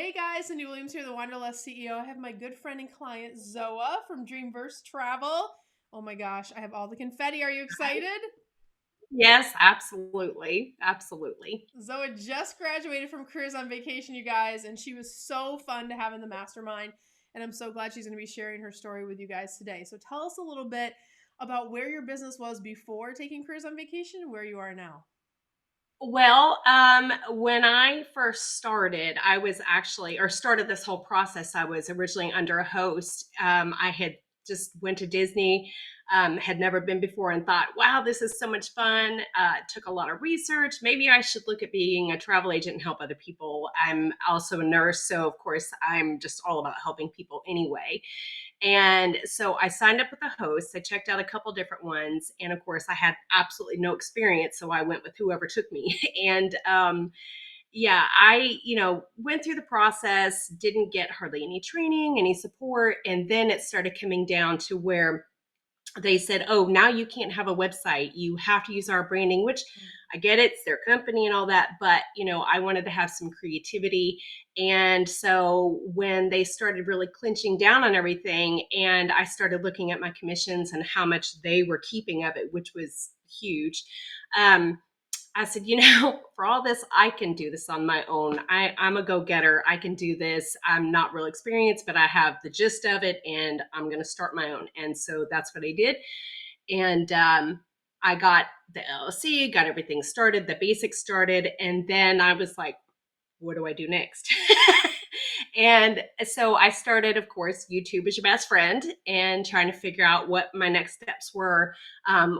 Hey guys, Cindy Williams here, the Wanderlust CEO. I have my good friend and client Zoa from Dreamverse Travel. Oh my gosh, I have all the confetti. Are you excited? Yes, absolutely. Absolutely. Zoa just graduated from Careers on Vacation, you guys, and she was so fun to have in the mastermind. And I'm so glad she's going to be sharing her story with you guys today. So tell us a little bit about where your business was before taking Careers on Vacation and where you are now. When I first started, I was actually, or started this whole process, I was originally under a host. I had just went to Disney, had never been before and thought, wow, this is so much fun. Took a lot of research. Maybe I should look at being a travel agent and help other people. I'm also a nurse. So of course I'm just all about helping people anyway. And so I signed up with a host. I checked out a couple different ones. And of course, I had absolutely no experience. So I went with whoever took me. And yeah, I went through the process, didn't get hardly any training, any support. And then it started coming down to where they said, oh, now you can't have a website. You have to use our branding, which I get it, it's their company and all that. But, I wanted to have some creativity. And so when they started really clinching down on everything, and I started looking at my commissions and how much they were keeping of it, which was huge. I said, for all this, I can do this on my own. I'm a go-getter. I can do this. I'm not real experienced, but I have the gist of it and I'm going to start my own. And so that's what I did. And I got the LLC, got everything started, the basics started. And then I was like, what do I do next? And so I started, of course, YouTube is your best friend, and trying to figure out what my next steps were,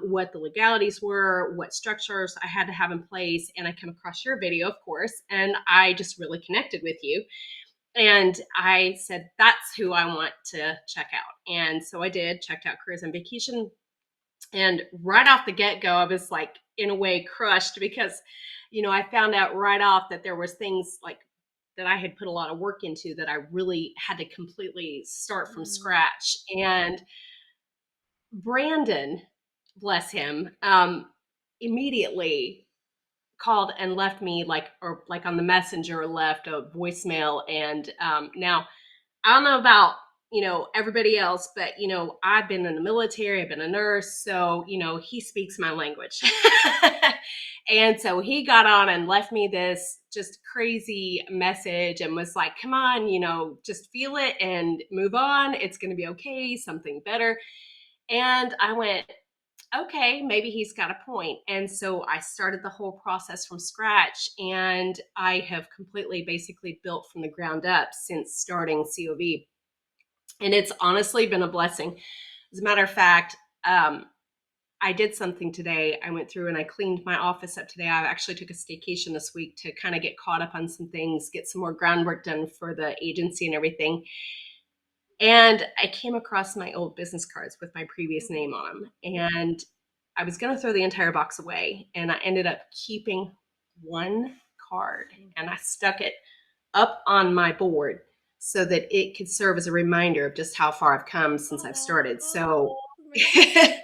what the legalities were, what structures I had to have in place. And I came across your video, of course, and I just really connected with you. And I said, that's who I want to check out. And so I did, checked out Careers on Vacation. And right off the get go, I was like, in a way, crushed because, I found out right off that there was things like that I had put a lot of work into that I really had to completely start from Mm. scratch. And Brandon, bless him, immediately called and left me like on the messenger, left a voicemail. And now I don't know about, everybody else, but, I've been in the military, I've been a nurse. So, he speaks my language. And so he got on and left me this just crazy message and was like, come on, just feel it and move on. It's going to be okay. Something better. And I went, okay, maybe he's got a point. And so I started the whole process from scratch, and I have completely basically built from the ground up since starting COV. And it's honestly been a blessing. As a matter of fact, I did something today. I went through and I cleaned my office up today. I actually took a staycation this week to kind of get caught up on some things, get some more groundwork done for the agency and everything. And I came across my old business cards with my previous name on them. And I was going to throw the entire box away. And I ended up keeping one card, and I stuck it up on my board so that it could serve as a reminder of just how far I've come since I've started. So, Amazing.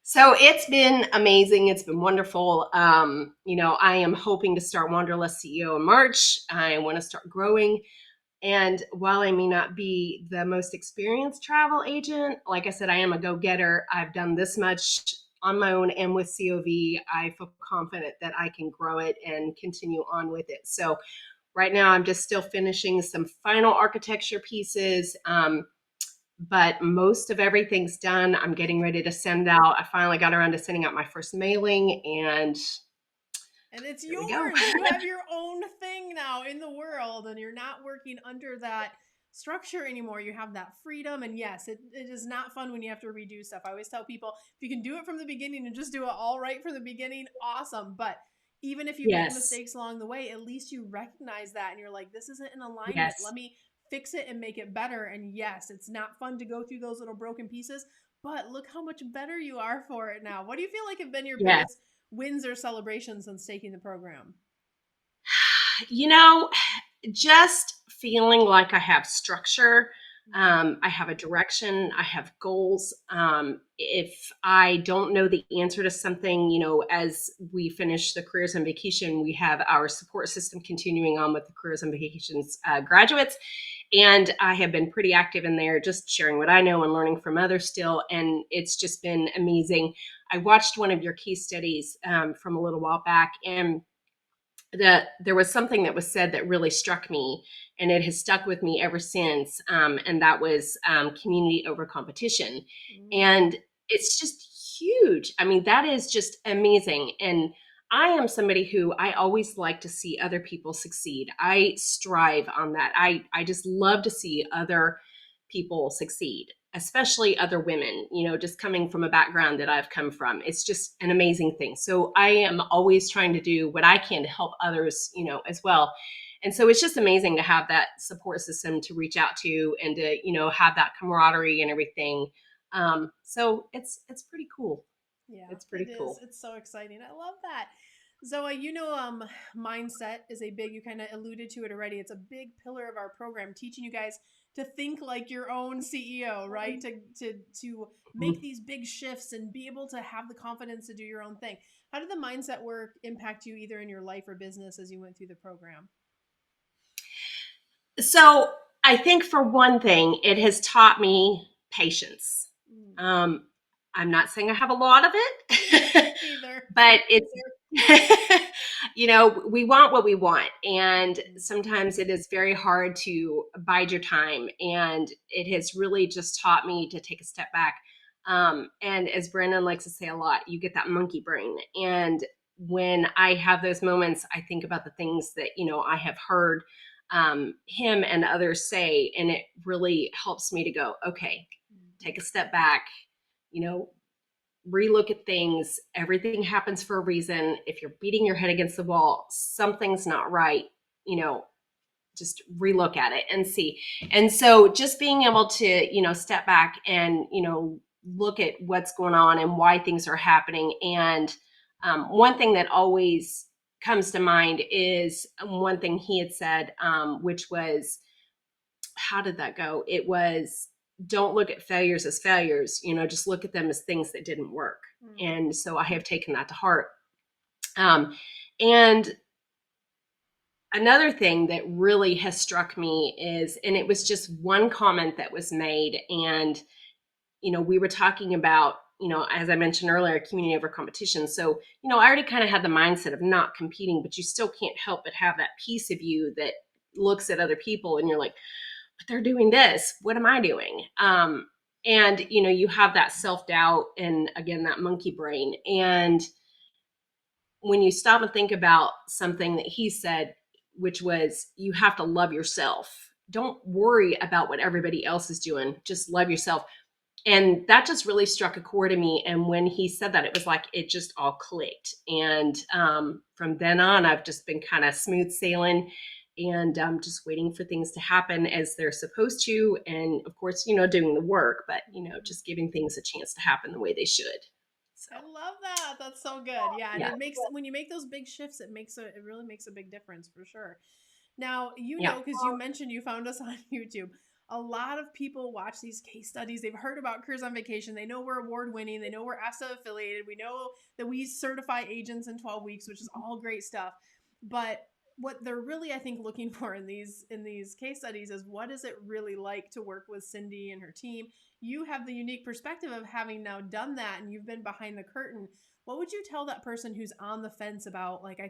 so it's been amazing. It's been wonderful. I am hoping to start Wanderlust CEO in March. I want to start growing. And while I may not be the most experienced travel agent, like I said, I am a go-getter. I've done this much on my own and with COV. I feel confident that I can grow it and continue on with it. So right now I'm just still finishing some final architecture pieces. But most of everything's done. I'm getting ready to send out. I finally got around to sending out my first mailing, and And it's there we go. yours. You have your own thing now in the world, and you're not working under that structure anymore. You have that freedom. And yes, it is not fun when you have to redo stuff. I always tell people if you can do it from the beginning and just do it all right from the beginning, awesome. But even if you make Yes. mistakes along the way, at least you recognize that and you're like, this isn't in alignment. Yes. Let me fix it and make it better. And yes, it's not fun to go through those little broken pieces, but look how much better you are for it now. What do you feel like have been your Yes. biggest wins or celebrations since taking the program? You know, just feeling like I have structure. I have a direction. I have goals. If I don't know the answer to something, as we finish the Careers on Vacation, we have our support system continuing on with the Careers on Vacations graduates. And I have been pretty active in there, just sharing what I know and learning from others still. And it's just been amazing. I watched one of your case studies from a little while back, and that there was something that was said that really struck me, and it has stuck with me ever since, and that was community over competition. Mm. And it's just huge. I mean, that is just amazing. And I am somebody who I always like to see other people succeed. I strive on that. I just love to see other people succeed, especially other women, just coming from a background that I've come from. It's just an amazing thing. So I am always trying to do what I can to help others, as well. And so it's just amazing to have that support system to reach out to, and to, have that camaraderie and everything. So it's pretty cool. Yeah, It's it pretty is. cool. It's so exciting. I love that. Zoe, mindset is a big, you kind of alluded to it already. It's a big pillar of our program, teaching you guys to think like your own CEO, right? To make these big shifts and be able to have the confidence to do your own thing. How did the mindset work impact you either in your life or business as you went through the program? So I think for one thing, it has taught me patience. Mm. Um, I'm not saying I have a lot of it, Either. but it's, we want what we want. And sometimes it is very hard to bide your time. And it has really just taught me to take a step back. And as Brandon likes to say a lot, you get that monkey brain. And when I have those moments, I think about the things that, I have heard him and others say, and it really helps me to go, okay, take a step back, you know, relook at things. Everything happens for a reason. If you're beating your head against the wall, something's not right, you know, just relook at it and see. And so just being able to, step back and, look at what's going on and why things are happening. And one thing that always comes to mind is one thing he had said, which was, how did that go? It was, don't look at failures as failures, just look at them as things that didn't work. Mm. And so I have taken that to heart. And another thing that really has struck me is, and it was just one comment that was made, and, we were talking about, as I mentioned earlier, community over competition. So, I already kind of had the mindset of not competing, but you still can't help but have that piece of you that looks at other people and you're like, but they're doing this. What am I doing? And, you have that self-doubt and, again, that monkey brain. And when you stop and think about something that he said, which was, you have to love yourself. Don't worry about what everybody else is doing. Just love yourself. And that just really struck a chord in me. And when he said that, it was like it just all clicked. And from then on, I've just been kind of smooth sailing, and just waiting for things to happen as they're supposed to. And of course, doing the work, but, just giving things a chance to happen the way they should. So, I love that. That's so good. Yeah, and yeah. it makes when you make those big shifts, it really makes a big difference for sure. Now, Yeah. because you mentioned you found us on YouTube. A lot of people watch these case studies. They've heard about Careers on Vacation. They know we're award winning. They know we're ASA affiliated. We know that we certify agents in 12 weeks, which is all great stuff. But what they're really, I think, looking for in these case studies is, what is it really like to work with Cyndi and her team? You have the unique perspective of having now done that, and you've been behind the curtain. What would you tell that person who's on the fence about, like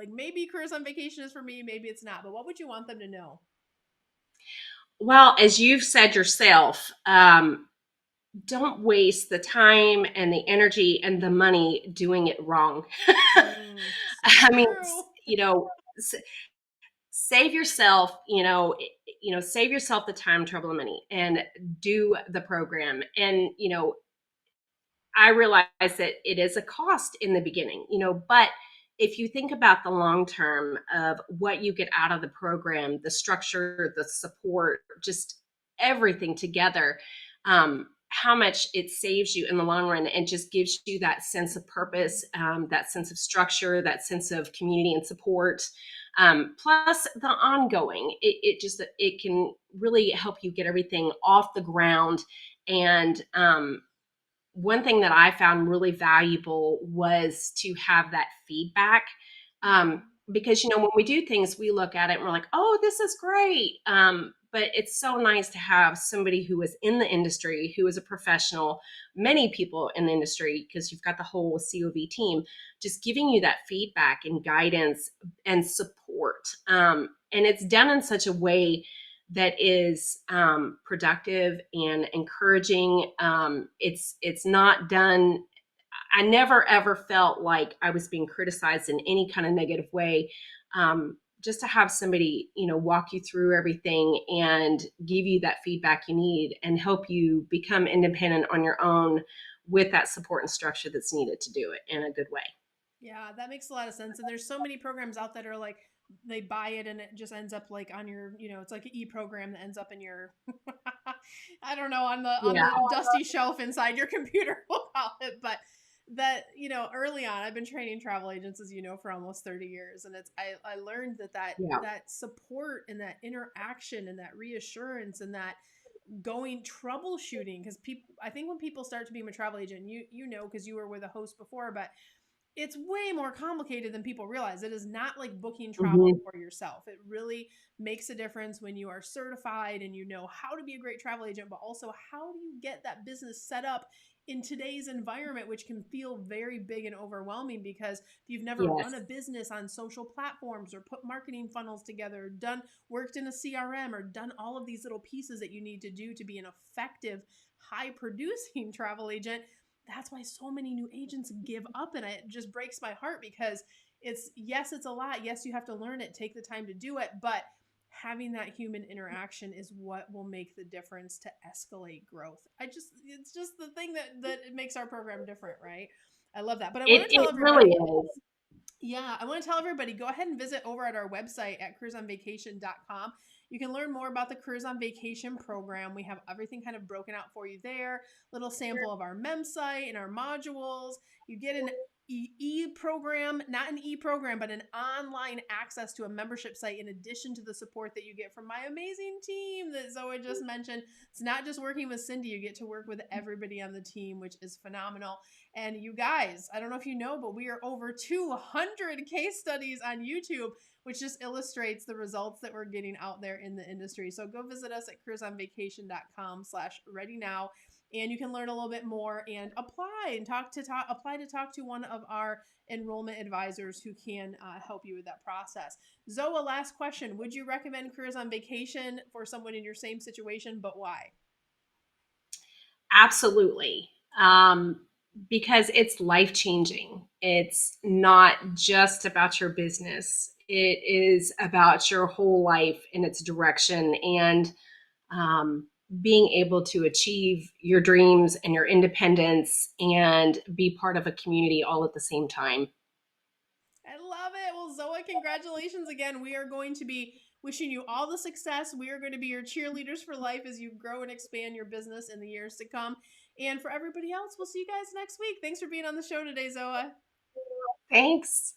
maybe Careers on Vacation is for me, maybe it's not, but what would you want them to know? Well, as you've said yourself, don't waste the time and the energy and the money doing it wrong. So I mean, true. s- save yourself, save yourself the time, trouble, and money, and do the program. And, I realize that it is a cost in the beginning, but if you think about the long term of what you get out of the program, the structure, the support, just everything together, how much it saves you in the long run, and just gives you that sense of purpose, that sense of structure, that sense of community and support. Plus the ongoing, it can really help you get everything off the ground. And one thing that I found really valuable was to have that feedback. Because, when we do things, we look at it and we're like, oh, this is great. But it's so nice to have somebody who is in the industry, who is a professional, many people in the industry, because you've got the whole COV team, just giving you that feedback and guidance and support. And it's done in such a way that is productive and encouraging. It's not done. I never ever felt like I was being criticized in any kind of negative way. Just to have somebody, walk you through everything and give you that feedback you need and help you become independent on your own with that support and structure that's needed to do it in a good way. Yeah, that makes a lot of sense. And there's so many programs out that are like, they buy it and it just ends up like on your, it's like an e-program that ends up in your, I don't know, on the dusty shelf inside your computer, we'll call it. But that, early on, I've been training travel agents, as you know, for almost 30 years. And I learned that support and that interaction and that reassurance and that going troubleshooting, because I think when people start to become a travel agent, because you were with a host before, but it's way more complicated than people realize. It is not like booking travel for yourself. It really makes a difference when you are certified and you know how to be a great travel agent, but also how do you get that business set up in today's environment, which can feel very big and overwhelming because if you've never run a business on social platforms or put marketing funnels together, worked in a CRM or done all of these little pieces that you need to do to be an effective, high producing travel agent, that's why so many new agents give up. And it just breaks my heart because it's a lot. Yes, you have to learn it, take the time to do it, but having that human interaction is what will make the difference to escalate growth. It's just the thing that makes our program different, right? I love that. But I want to tell everybody. Really is. Yeah, I want to tell everybody, go ahead and visit over at our website at cruiseonvacation.com. You can learn more about the Cruise on Vacation program. We have everything kind of broken out for you there. Little sample of our mem site and our modules. You get an e-program, not an e-program, but an online access to a membership site in addition to the support that you get from my amazing team that Zoe just mentioned. It's not just working with Cyndi. You get to work with everybody on the team, which is phenomenal. And you guys, I don't know if you know, but we are over 200 case studies on YouTube, which just illustrates the results that we're getting out there in the industry. So go visit us at cruiseonvacation.com/readynow. And you can learn a little bit more and apply and talk to one of our enrollment advisors who can help you with that process. Zoa, last question. Would you recommend Cruise on Vacation for someone in your same situation, but why? Absolutely. Because it's life-changing. It's not just about your business. It is about your whole life and its direction and being able to achieve your dreams and your independence and be part of a community all at the same time. I love it. Well, Zoa, congratulations again. We are going to be wishing you all the success. We are going to be your cheerleaders for life as you grow and expand your business in the years to come. And for everybody else, we'll see you guys next week. Thanks for being on the show today, Zoa. Thanks.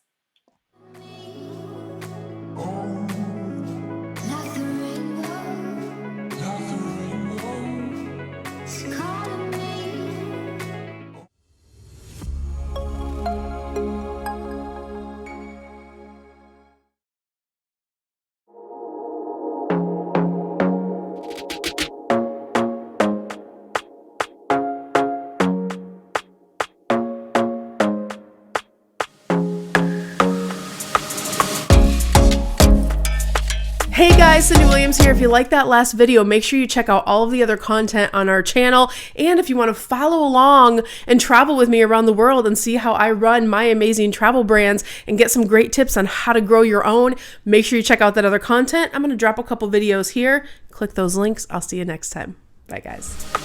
Hey guys, Cyndi Williams here. If you like that last video, make sure you check out all of the other content on our channel. And if you want to follow along and travel with me around the world and see how I run my amazing travel brands and get some great tips on how to grow your own, make sure you check out that other content. I'm going to drop a couple videos here. Click those links. I'll see you next time. Bye guys.